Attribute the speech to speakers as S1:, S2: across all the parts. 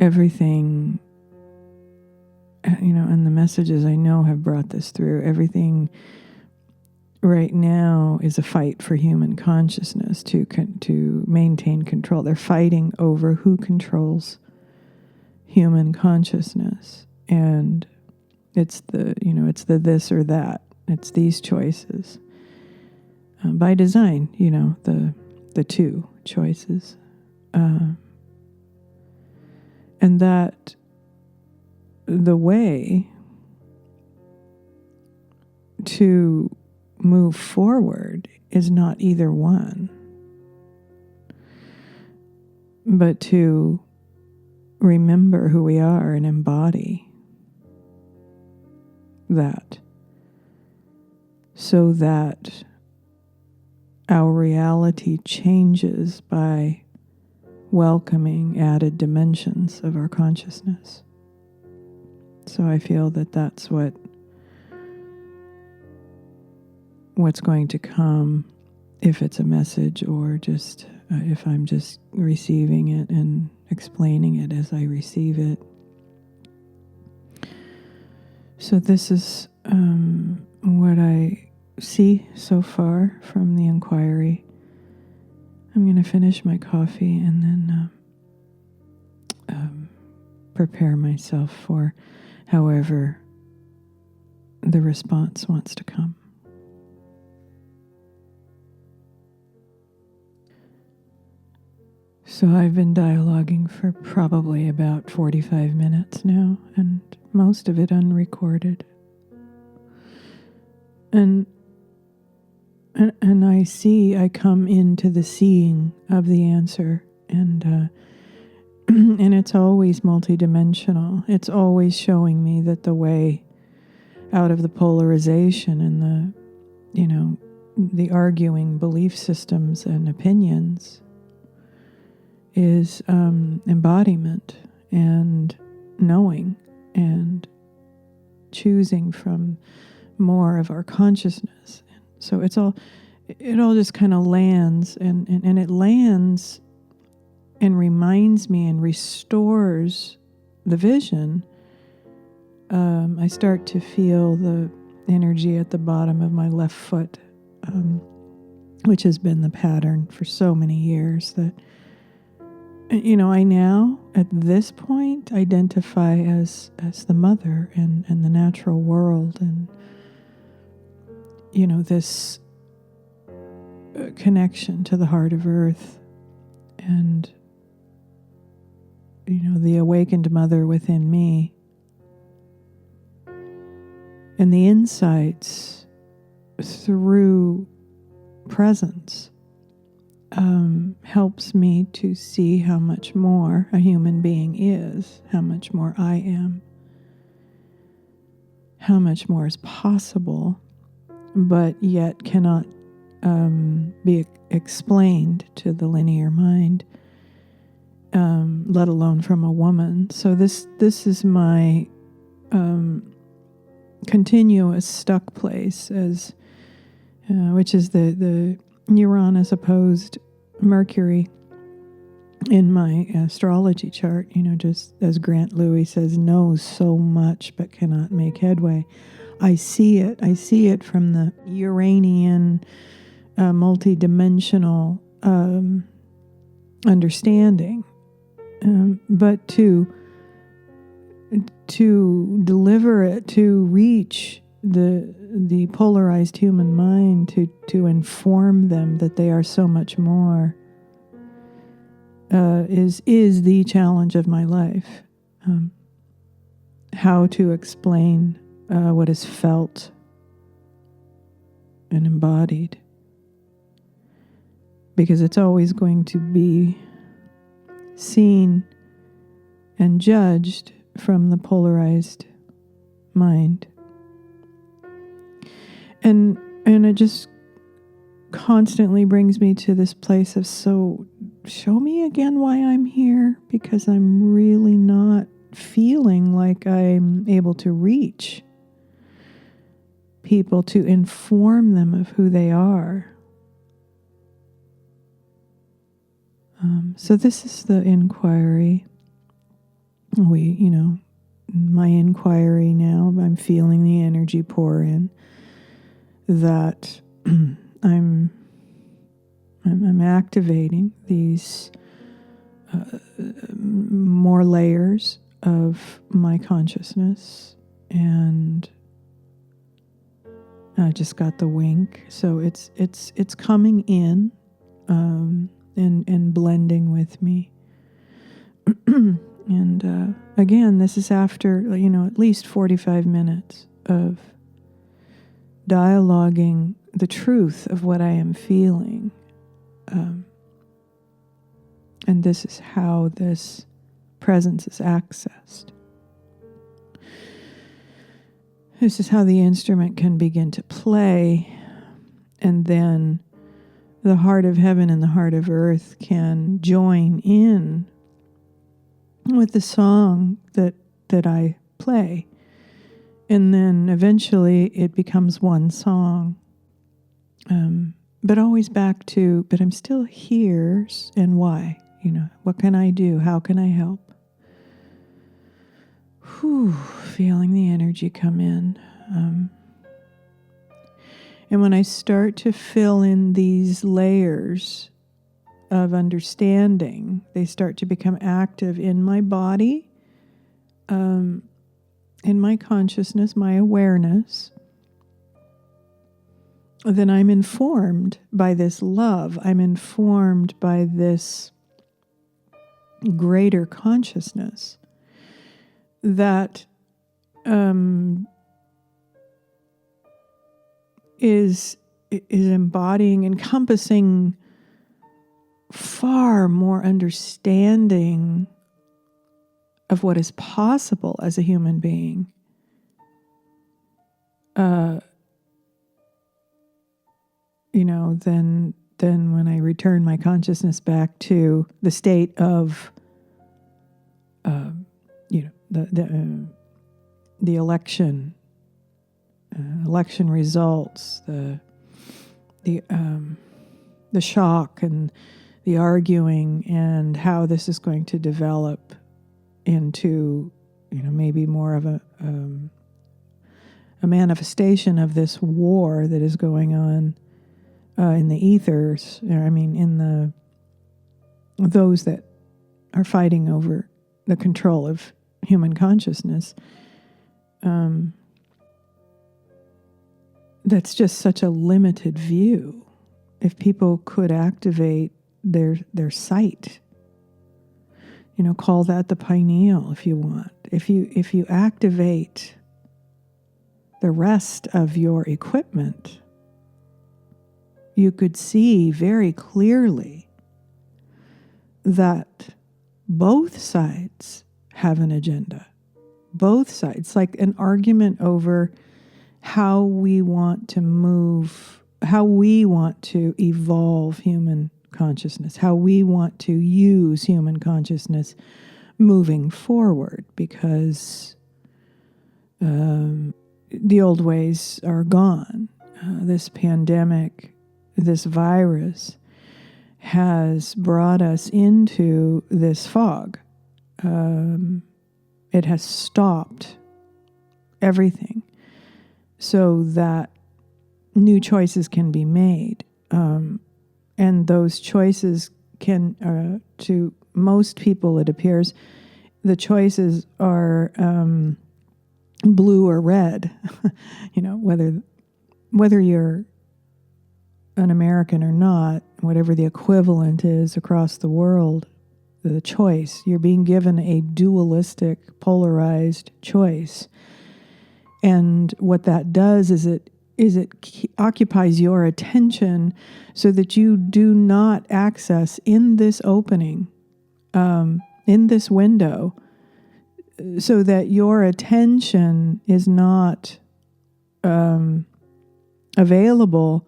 S1: everything, and the messages I know have brought this through, everything right now is a fight for human consciousness to maintain control. They're fighting over who controls human consciousness, and it's the this or that. It's these choices by design. The two choices, and that the way to move forward is not either one, but to remember who we are and embody that, so that our reality changes by welcoming added dimensions of our consciousness. So I feel that that's what's going to come, if it's a message or just if I'm just receiving it and explaining it as I receive it. So this is what I see so far from the inquiry. I'm going to finish my coffee and then prepare myself for however the response wants to come. So I've been dialoguing for probably about 45 minutes now, and most of it unrecorded. And I come into the seeing of the answer, and and it's always multidimensional. It's always showing me that the way out of the polarization and the arguing belief systems and opinions is embodiment and knowing and choosing from more of our consciousness. So it all just kind of lands and it lands and reminds me and restores the vision. I start to feel the energy at the bottom of my left foot, which has been the pattern for so many years that I now, at this point, identify as the mother and the natural world, and this connection to the heart of earth, and the awakened mother within me, and the insights through presence. Helps me to see how much more a human being is, how much more I am, how much more is possible, but yet cannot be explained to the linear mind, let alone from a woman. So this is my continuous stuck place, as which is the Uranus opposed Mercury in my astrology chart, just as Grant Louis says, knows so much but cannot make headway. I see it from the Uranian multidimensional understanding, but to deliver it, to reach the polarized human mind, to inform them that they are so much more, is the challenge of my life. How to explain what is felt and embodied, because it's always going to be seen and judged from the polarized mind. And it just constantly brings me to this place of, so show me again why I'm here, because I'm really not feeling like I'm able to reach people to inform them of who they are. So this is the inquiry. My inquiry now, I'm feeling the energy pour in, that I'm activating these more layers of my consciousness, and I just got the wink. So it's coming in, and blending with me. And again, this is after at least 45 minutes of dialoguing the truth of what I am feeling. And this is how this presence is accessed. This is how the instrument can begin to play, and then the heart of heaven and the heart of earth can join in with the song that I play. And then eventually it becomes one song. But always back to, but I'm still here, and why? What can I do? How can I help? Feeling the energy come in. And when I start to fill in these layers of understanding, they start to become active in my body, in my consciousness, my awareness. Then I'm informed by this love. I'm informed by this greater consciousness that is embodying, encompassing far more understanding of what is possible as a human being. Then when I return my consciousness back to the state of, the election results, the shock and the arguing, and how this is going to develop into, maybe more of a manifestation of this war that is going on in the ethers. In those that are fighting over the control of human consciousness. That's just such a limited view. If people could activate their sight, call that the pineal if you want. If you activate the rest of your equipment, you could see very clearly that both sides have an agenda. Both sides, like an argument over how we want to move, how we want to evolve human consciousness, how we want to use human consciousness moving forward, because the old ways are gone. This pandemic, this virus, has brought us into this fog. It has stopped everything so that new choices can be made. And those choices can, to most people it appears, the choices are blue or red. Whether you're an American or not, whatever the equivalent is across the world, the choice, you're being given a dualistic, polarized choice. And what that does is it occupies your attention so that you do not access in this opening, in this window, so that your attention is not available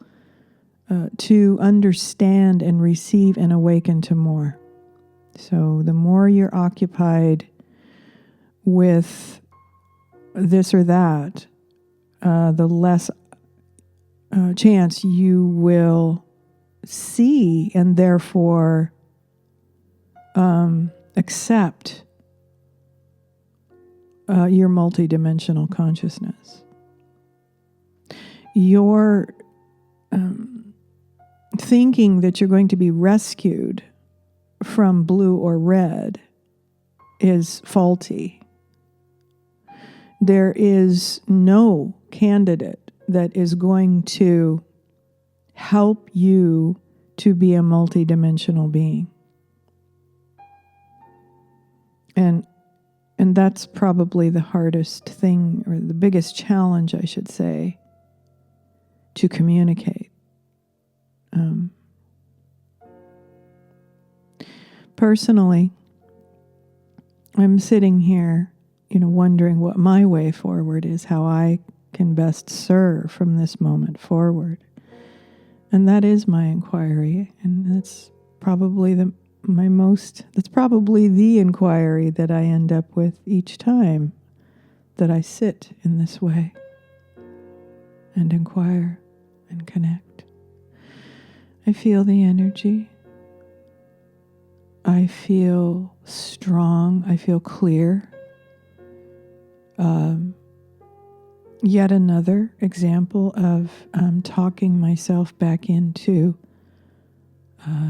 S1: to understand and receive and awaken to more. So the more you're occupied with this or that, the less chance you will see and therefore accept your multidimensional consciousness. Your thinking that you're going to be rescued from blue or red is faulty. There is no candidate that is going to help you to be a multidimensional being. And that's probably the hardest thing, or the biggest challenge, I should say, to communicate. Personally, I'm sitting here, wondering what my way forward is, how I can best serve from this moment forward. And that is my inquiry, and that's probably the inquiry that I end up with each time that I sit in this way and inquire and connect. I feel the energy. I feel strong. I feel clear. Yet another example of talking myself back into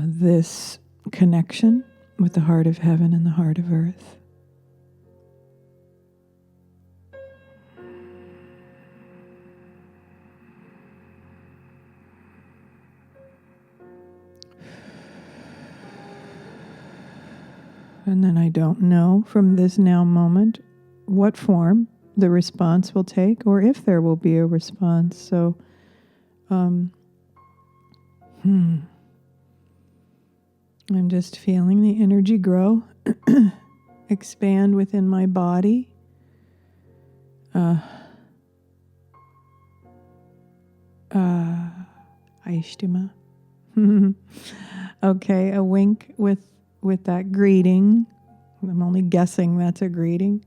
S1: this connection with the heart of heaven and the heart of earth. And then I don't know from this now moment what form the response will take, or if there will be a response. So, I'm just feeling the energy grow, expand within my body. Aishtima. Okay, a wink with that greeting. I'm only guessing that's a greeting.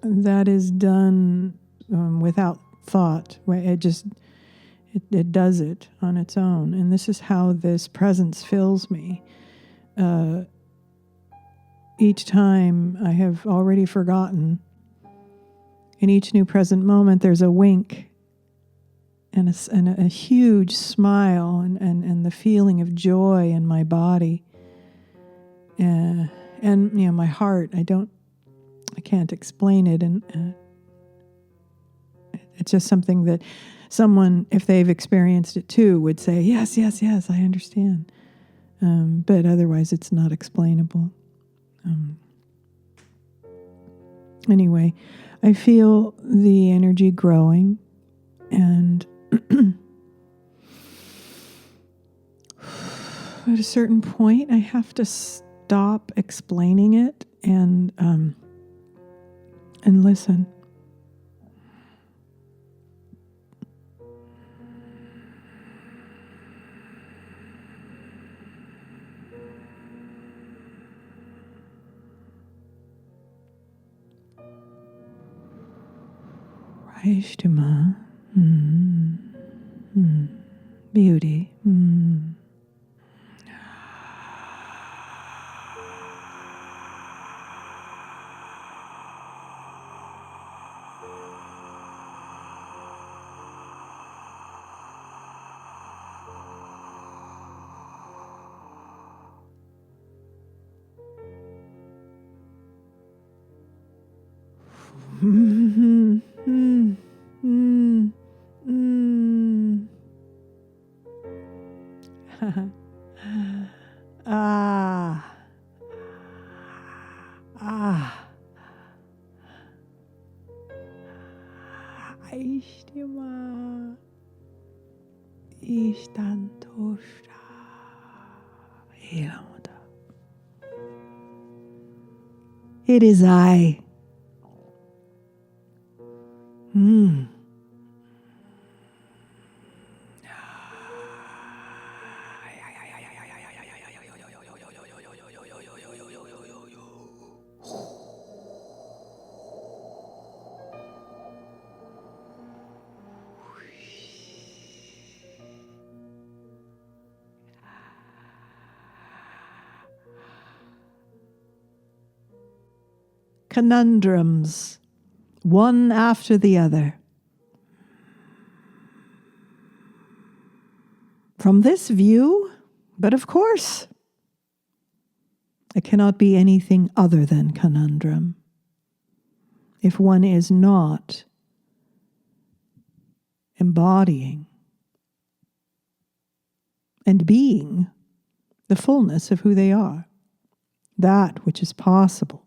S1: That is done without thought. It does it on its own. And this is how this presence fills me. Each time I have already forgotten. In each new present moment, there's a wink and a huge smile and the feeling of joy in my body. And my heart, I can't explain it, and it's just something that someone, if they've experienced it too, would say, yes, I understand. But otherwise, it's not explainable. Anyway, I feel the energy growing, and at a certain point, I have to stop explaining it and listen. Raishtuma. Beauty. Aishtima. Ishtantosha. Ilamuda. It is I. conundrums, one after the other. From this view, but of course, it cannot be anything other than conundrum if one is not embodying and being the fullness of who they are, that which is possible.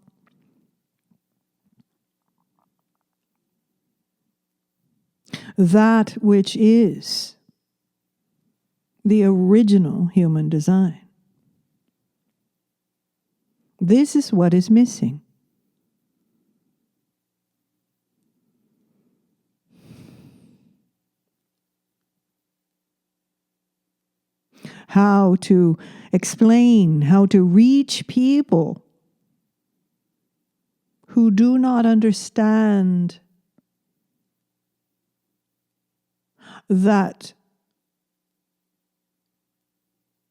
S1: That which is the original human design. This is what is missing. How to explain, how to reach people who do not understand that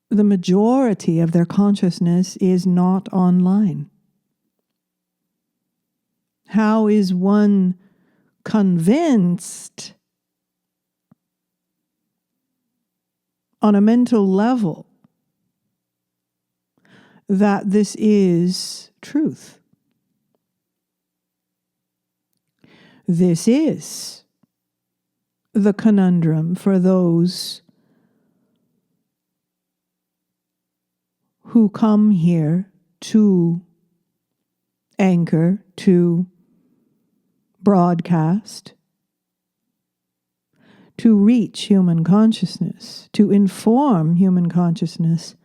S1: the majority of their consciousness is not online. How is one convinced on a mental level that this is truth? This is the conundrum for those who come here to anchor, to broadcast, to reach human consciousness, to inform human consciousness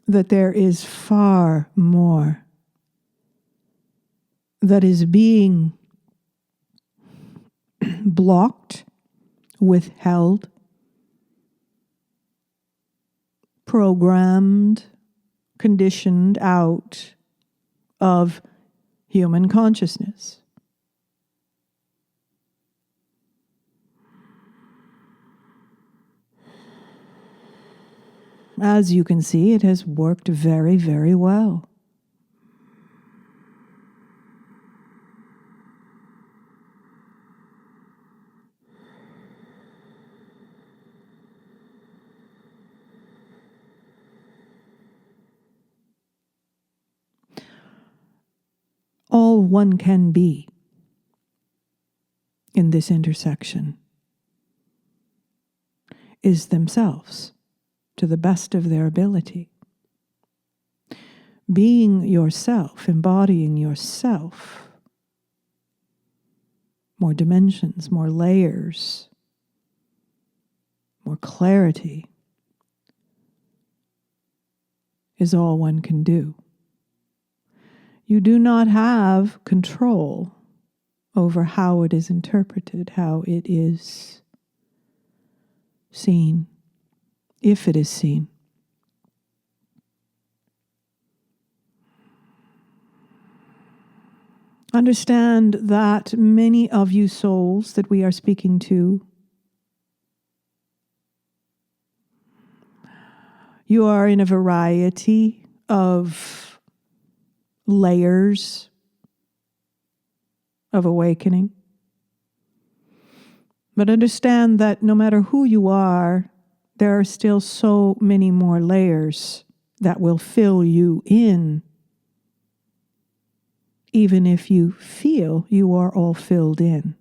S1: that there is far more that is being blocked, withheld, programmed, conditioned out of human consciousness. As you can see, it has worked very, very well. All one can be in this intersection is themselves, to the best of their ability. Being yourself, embodying yourself, more dimensions, more layers, more clarity is all one can do. You do not have control over how it is interpreted, how it is seen, if it is seen. Understand that many of you souls that we are speaking to, you are in a variety of layers of awakening. But understand that no matter who you are, there are still so many more layers that will fill you in, even if you feel you are all filled in.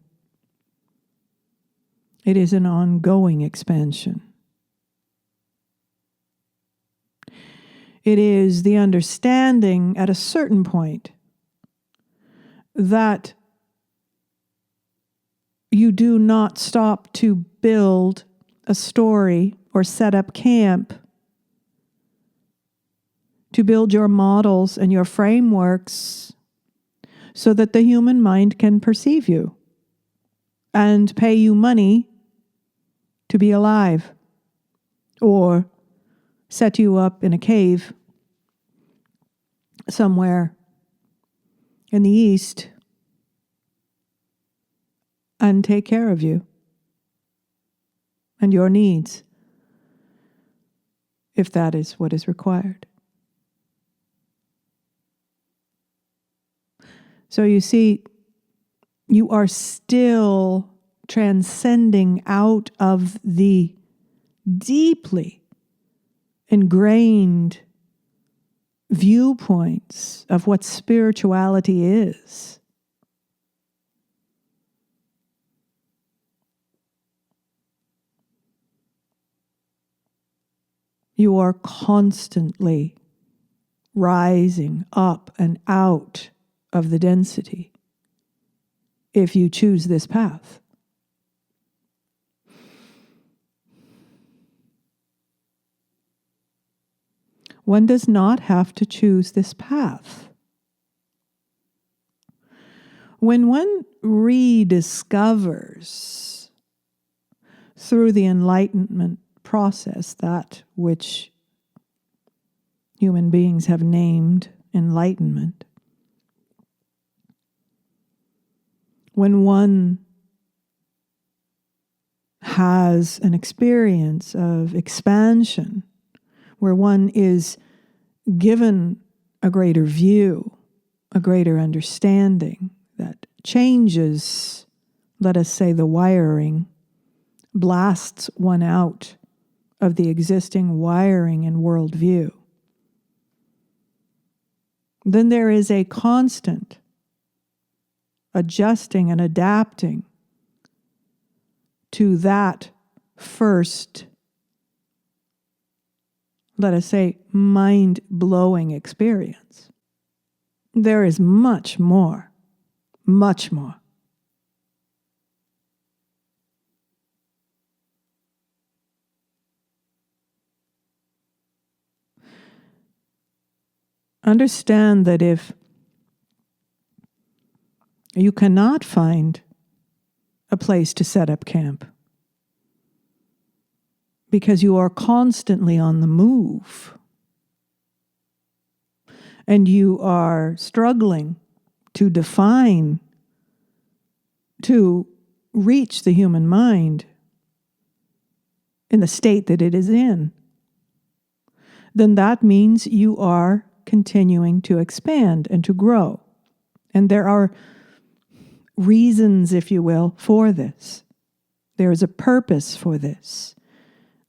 S1: It is an ongoing expansion. It is the understanding at a certain point that you do not stop to build a story or set up camp to build your models and your frameworks so that the human mind can perceive you and pay you money to be alive, or set you up in a cave somewhere in the East and take care of you and your needs, if that is what is required. So you see, you are still transcending out of the deeply ingrained viewpoints of what spirituality is. You are constantly rising up and out of the density if you choose this path. One does not have to choose this path. When one rediscovers through the enlightenment process that which human beings have named enlightenment, when one has an experience of expansion, where one is given a greater view, a greater understanding that changes, let us say, the wiring, blasts one out of the existing wiring and worldview, then there is a constant adjusting and adapting to that first, let us say, mind-blowing experience. There is much more, much more. Understand that if you cannot find a place to set up camp because you are constantly on the move and you are struggling to define, to reach the human mind in the state that it is in, then that means you are continuing to expand and to grow. And there are reasons, if you will, for this. There is a purpose for this,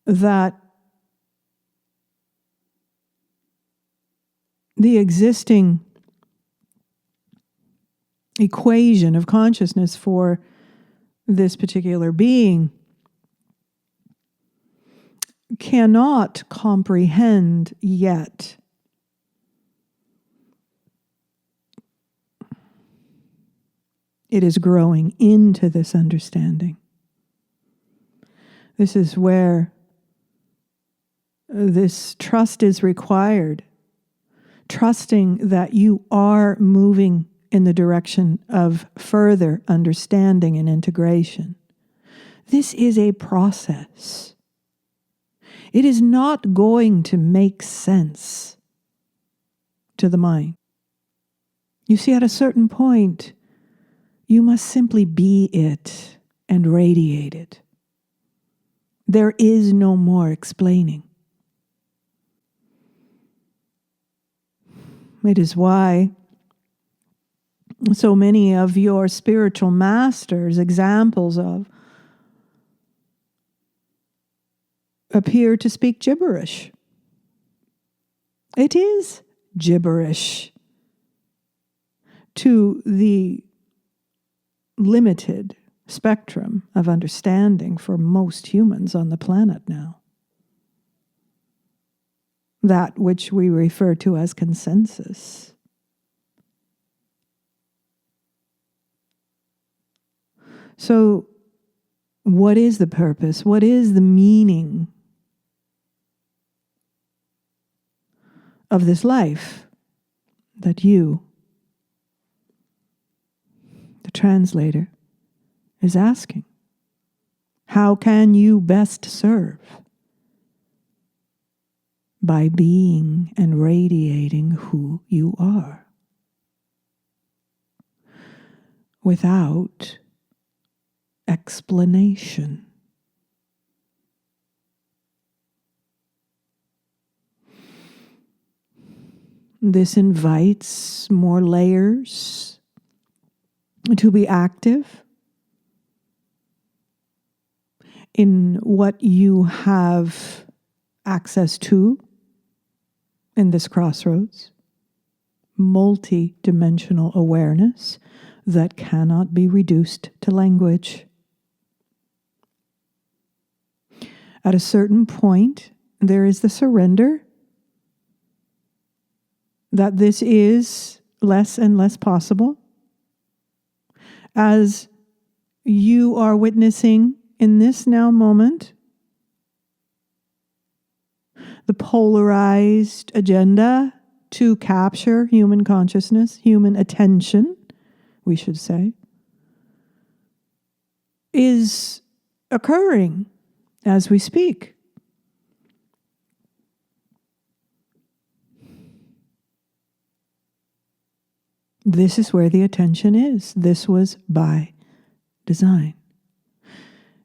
S1: that the existing equation of consciousness for this particular being cannot comprehend yet it is growing into this understanding. This is where this trust is required, trusting that you are moving in the direction of further understanding and integration. This is a process. It is not going to make sense to the mind. You see, at a certain point, you must simply be it and radiate it. There is no more explaining. It is why so many of your spiritual masters, examples of, appear to speak gibberish. It is gibberish to the limited spectrum of understanding for most humans on the planet now. That which we refer to as consensus. So, what is the purpose? What is the meaning of this life that you, the translator, is asking? How can you best serve? By being and radiating who you are, without explanation. This invites more layers to be active in what you have access to in this crossroads. Multi-dimensional awareness that cannot be reduced to language. At a certain point, there is the surrender that this is less and less possible. As you are witnessing in this now moment, the polarized agenda to capture human consciousness, human attention, we should say, is occurring as we speak. This is where the attention is. This was by design.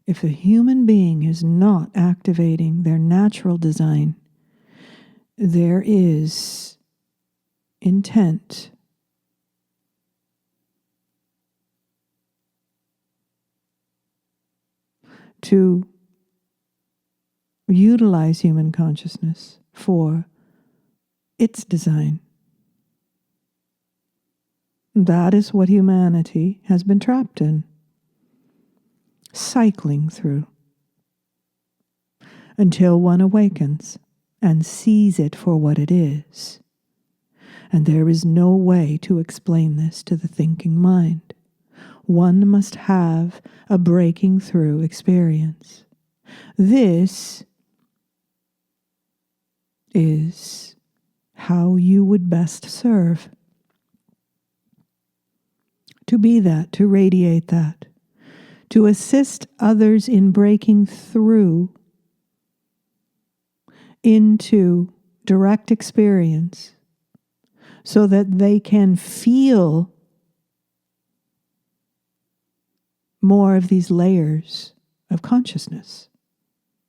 S1: If a human being is not activating their natural design, there is intent to utilize human consciousness for its design. That is what humanity has been trapped in, cycling through, until one awakens and sees it for what it is. And there is no way to explain this to the thinking mind. One must have a breaking through experience. This is how you would best serve. To be that, to radiate that, to assist others in breaking through into direct experience so that they can feel more of these layers of consciousness,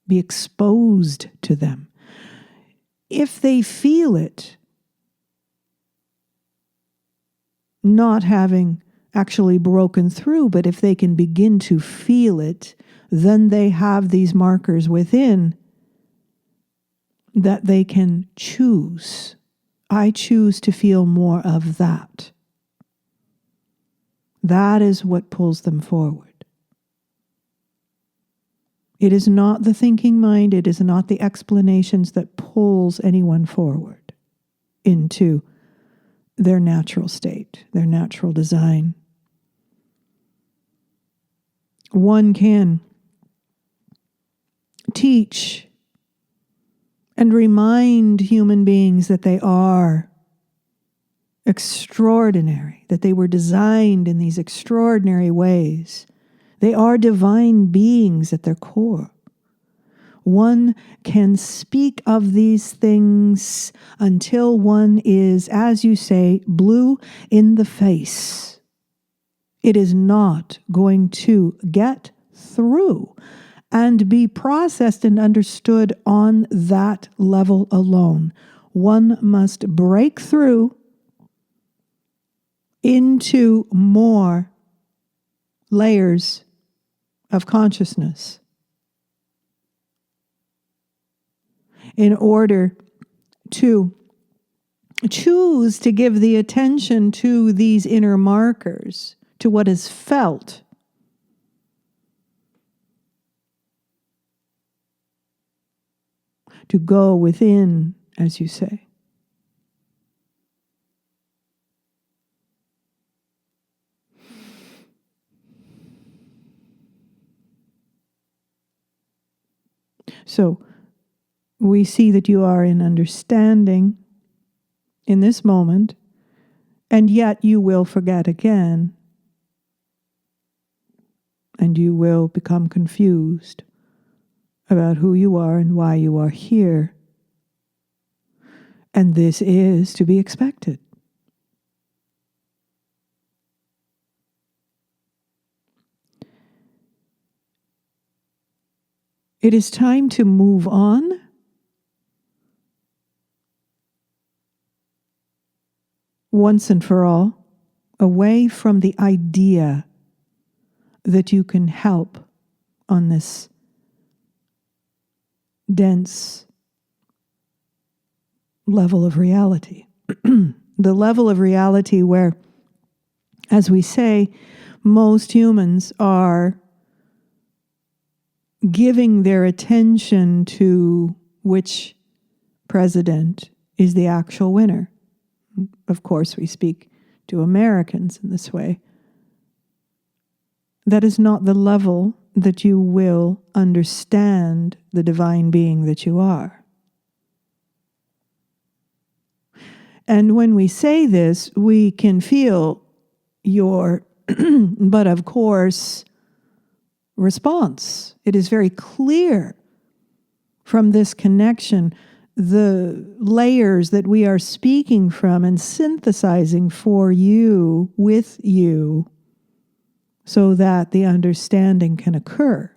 S1: be exposed to them. If they feel it, not having actually broken through, but if they can begin to feel it, then they have these markers within that they can choose. I choose to feel more of that. That is what pulls them forward. It is not the thinking mind, it is not the explanations that pulls anyone forward into their natural state, their natural design. One can teach and remind human beings that they are extraordinary, that they were designed in these extraordinary ways. They are divine beings at their core. One can speak of these things until one is, as you say, blue in the face. It is not going to get through and be processed and understood on that level alone. One must break through into more layers of consciousness in order to choose to give the attention to these inner markers, to what is felt. To go within, as you say. So, we see that you are in understanding in this moment, and yet you will forget again, and you will become confused about who you are and why you are here. And this is to be expected. It is time to move on. Once and for all. away from the idea that you can help on this dense level of reality. The level of reality where, as we say, most humans are giving their attention to which president is the actual winner. Of course, we speak to Americans in this way. That is not the level that you will understand the divine being that you are. And when we say this, we can feel your, but of course, response. It is very clear from this connection, the layers that we are speaking from and synthesizing for you, with you, so that the understanding can occur.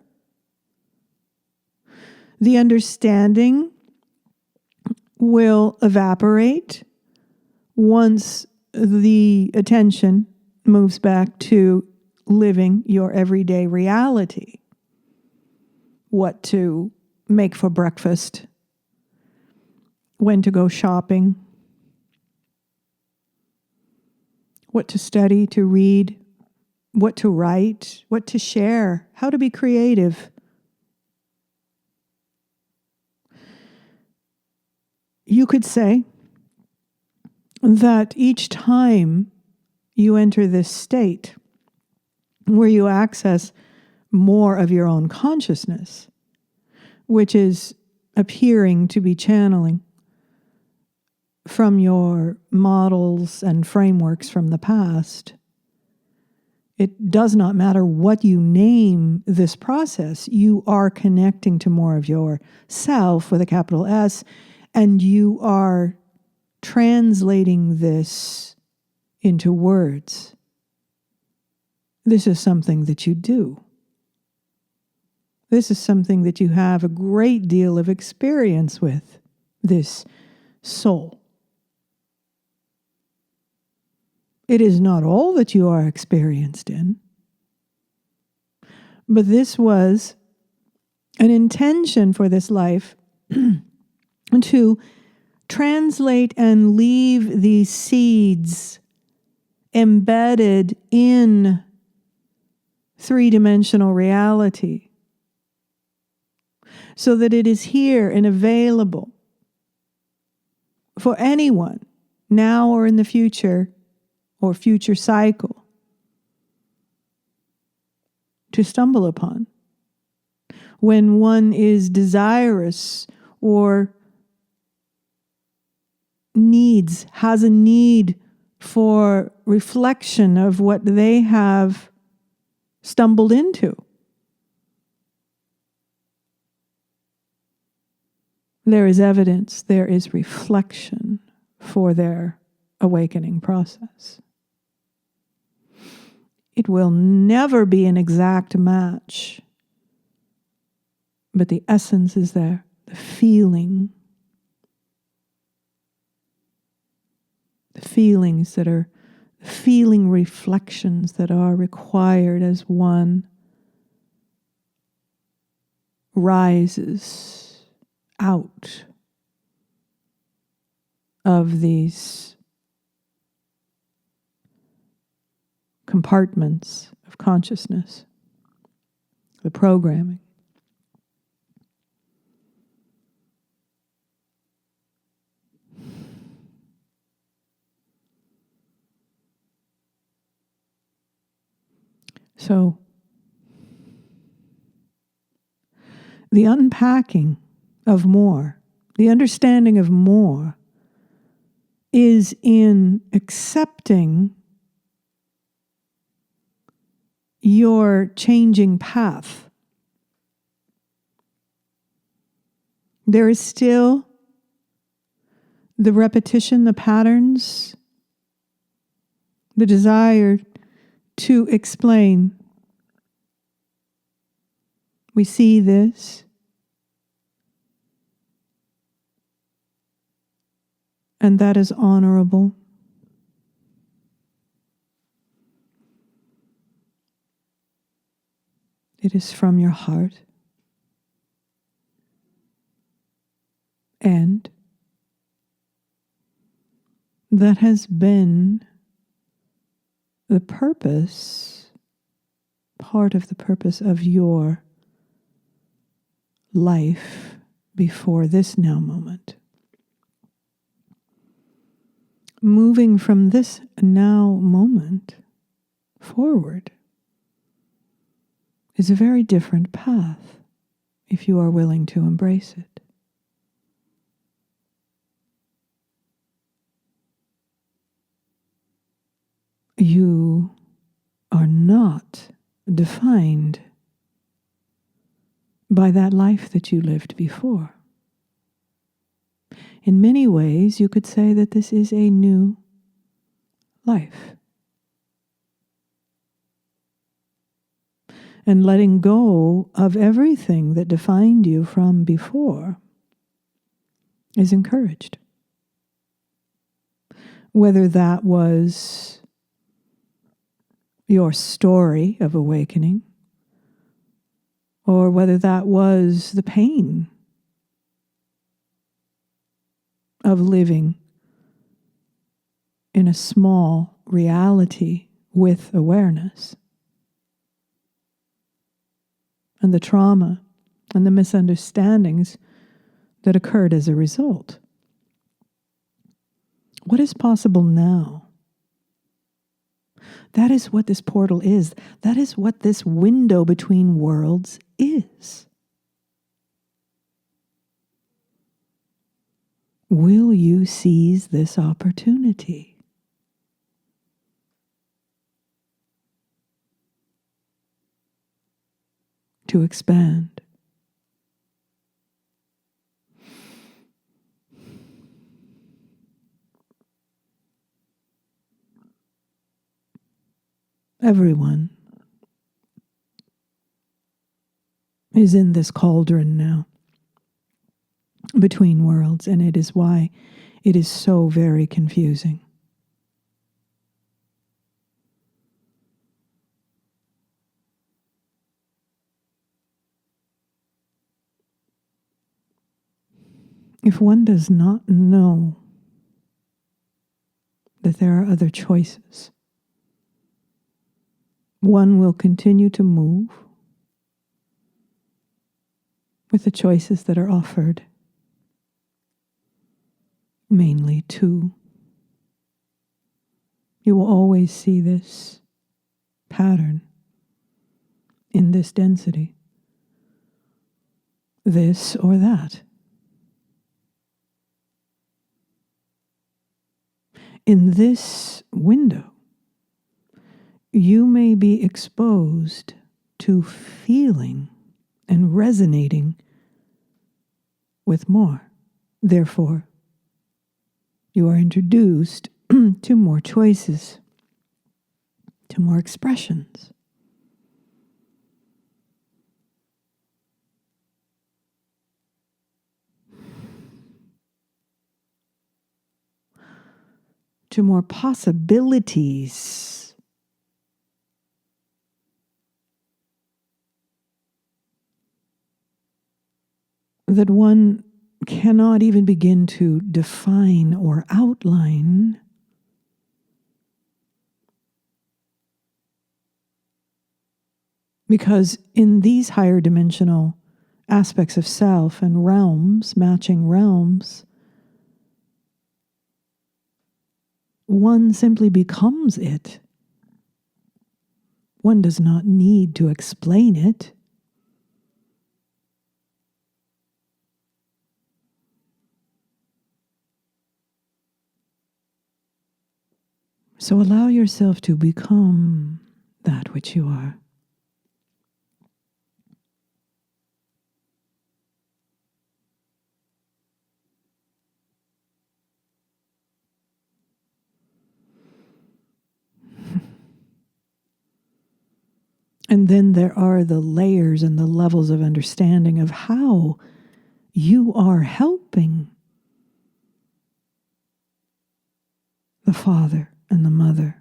S1: The understanding will evaporate once the attention moves back to living your everyday reality. What to make for breakfast, when to go shopping, what to study, to read, what to write, what to share, how to be creative. You could say that each time you enter this state where you access more of your own consciousness, which is appearing to be channeling from your models and frameworks from the past, it does not matter what you name this process, you are connecting to more of your self with a capital S, and you are translating this into words. This is something that you do. This is something that you have a great deal of experience with, this soul. It is not all that you are experienced in, but this was an intention for this life to translate and leave these seeds embedded in three-dimensional reality so that it is here and available for anyone, now or in the future, or future cycle, to stumble upon. When one is desirous or has a need for reflection of what they have stumbled into. There is evidence, there is reflection for their awakening process. It will never be an exact match, but the essence is there, the feeling, the feelings that are feeling reflections that are required as one rises out of these compartments of consciousness, the programming. So, the unpacking of more, the understanding of more, is in accepting your changing path. There is still the repetition, the patterns, the desire to explain. We see this. And that is honorable. It is from your heart. And that has been the purpose, part of the purpose of your life before this now moment. Moving from this now moment forward is a very different path if you are willing to embrace it. You are not defined by that life that you lived before. In many ways, you could say that this is a new life. And letting go of everything that defined you from before is encouraged. Whether that was your story of awakening, or whether that was the pain of living in a small reality with awareness, and the trauma and the misunderstandings that occurred as a result. What is possible now? That is what this portal is. That is what this window between worlds is. Will you seize this opportunity? To expand? Everyone is in this cauldron now, between worlds, and it is why it is so very confusing. If one does not know that there are other choices, one will continue to move with the choices that are offered, mainly two. You will always see this pattern in this density, this or that. In this window, you may be exposed to feeling and resonating with more. Therefore, you are introduced to more choices, to more expressions. To more possibilities. That one cannot even begin to define or outline. Because in these higher dimensional aspects of self and realms, matching realms, one simply becomes it. One does not need to explain it. So allow yourself to become that which you are. And then there are the layers and the levels of understanding of how you are helping the father and the mother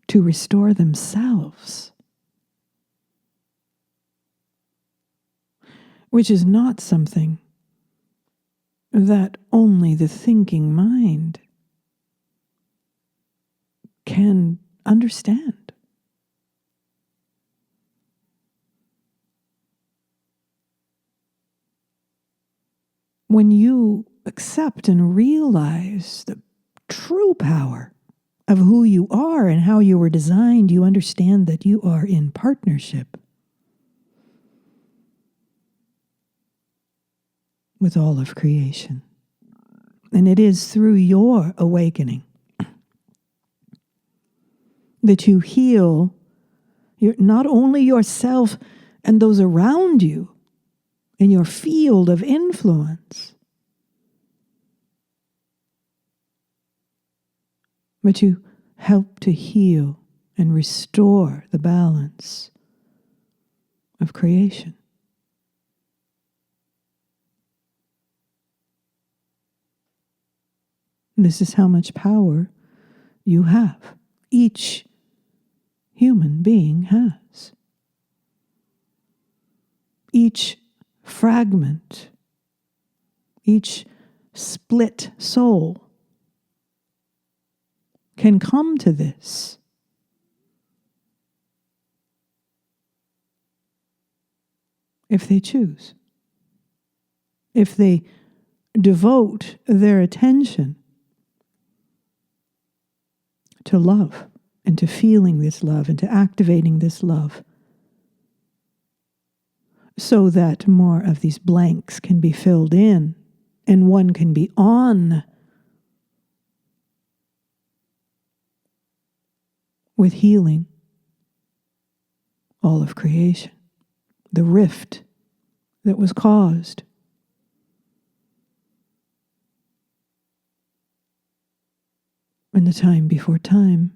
S1: to restore themselves. which is not something that only the thinking mind can understand. When you accept and realize the true power of who you are and how you were designed, you understand that you are in partnership with all of creation. And it is through your awakening that you heal not only yourself and those around you in your field of influence, but you help to heal and restore the balance of creation. This is how much power you have. Each human being has. Each fragment, each split soul can come to this. If they choose. If they devote their attention to love and to feeling this love and to activating this love so that more of these blanks can be filled in and one can be on with healing all of creation, the rift that was caused in the time before time.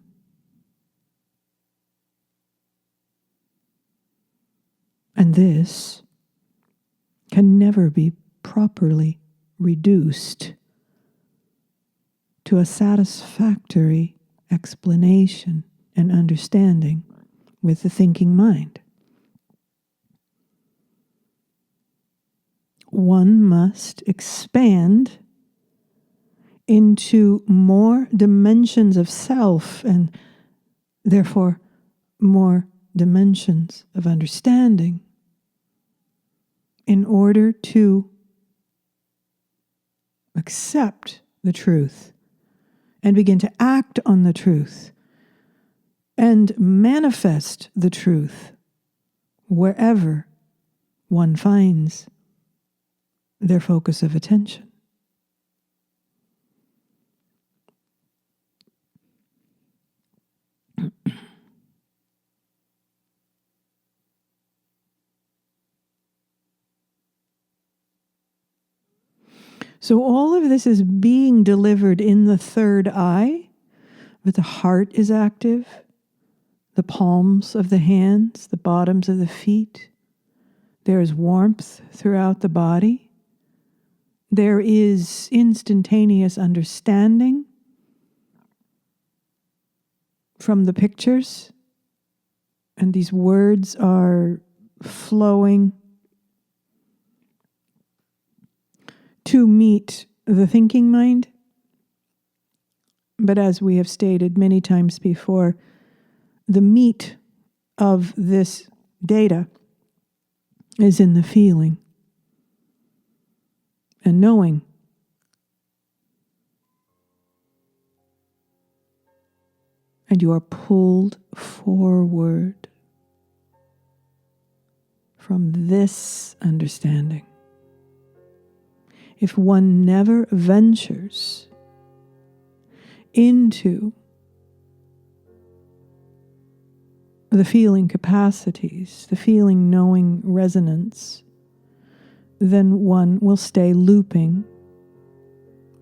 S1: And this can never be properly reduced to a satisfactory explanation and understanding with the thinking mind. One must expand into more dimensions of self and therefore more dimensions of understanding in order to accept the truth and begin to act on the truth and manifest the truth wherever one finds their focus of attention. So all of this is being delivered in the third eye, but the heart is active, the palms of the hands, the bottoms of the feet. There is warmth throughout the body. There is instantaneous understanding from the pictures, and these words are flowing to meet the thinking mind. But as we have stated many times before, the meat of this data is in the feeling and knowing. And you are pulled forward from this understanding. If one never ventures into the feeling capacities, the feeling knowing resonance, then one will stay looping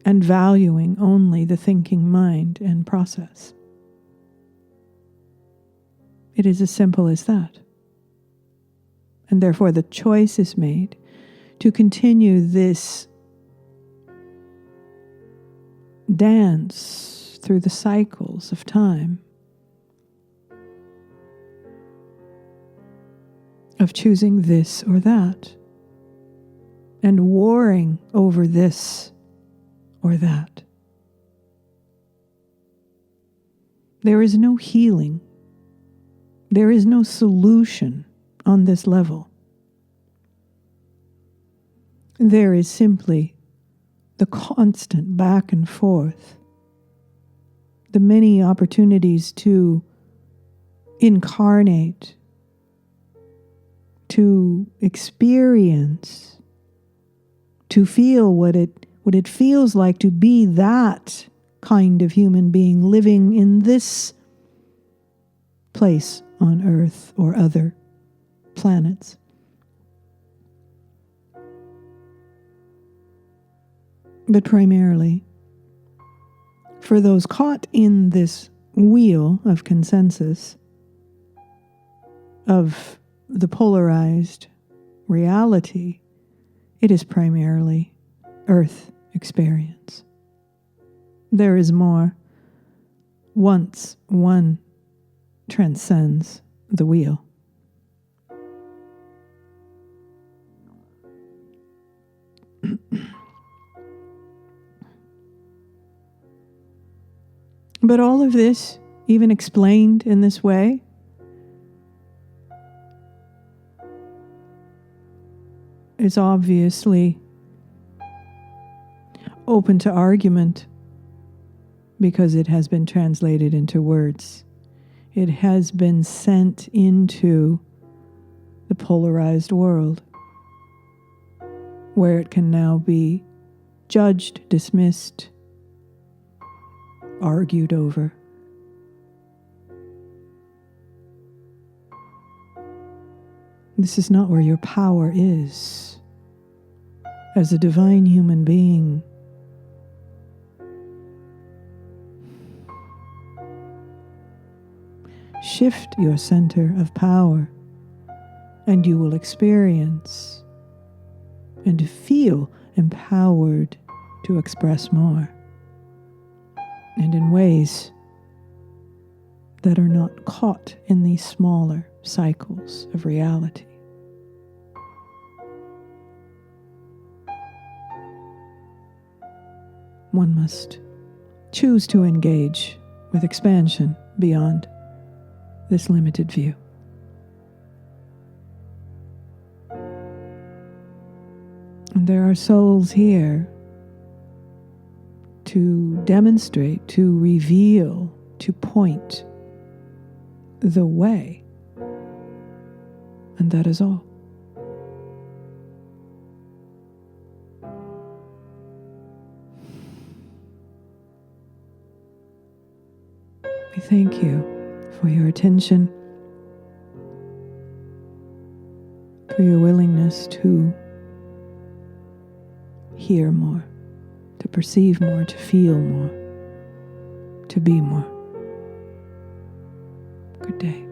S1: and valuing only the thinking mind and process. It is as simple as that. And therefore the choice is made to continue this dance through the cycles of time, of choosing this or that, and warring over this or that. There is no healing. There is no solution on this level. There is simply the constant back and forth, the many opportunities to incarnate, to experience, to feel what it feels like to be that kind of human being living in this place on Earth or other planets. But primarily, for those caught in this wheel of consensus, of the polarized reality, it is primarily Earth experience. There is more once one transcends the wheel. But all of this, even explained in this way, is obviously open to argument because it has been translated into words. It has been sent into the polarized world, where it can now be judged, dismissed, argued over. This is not where your power is. As a divine human being, shift your center of power, and you will experience and feel empowered to express more, and in ways that are not caught in these smaller cycles of reality. One must choose to engage with expansion beyond this limited view. And there are souls here to demonstrate, to reveal, to point the way. And that is all. I thank you for your attention, for your willingness to hear more, to perceive more, to feel more, to be more. Good day.